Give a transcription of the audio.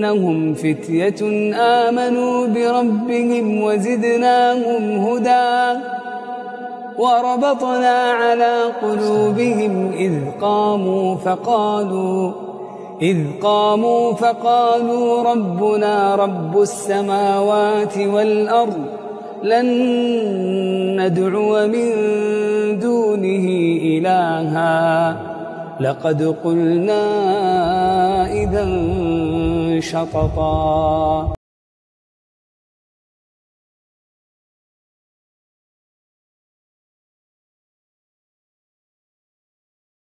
إنهم فتية آمنوا بربهم وزدناهم هدى وربطنا على قلوبهم إذ قاموا فقالوا ربنا رب السماوات والأرض لن ندعو من دونه إلها لقد قلنا إذا شططا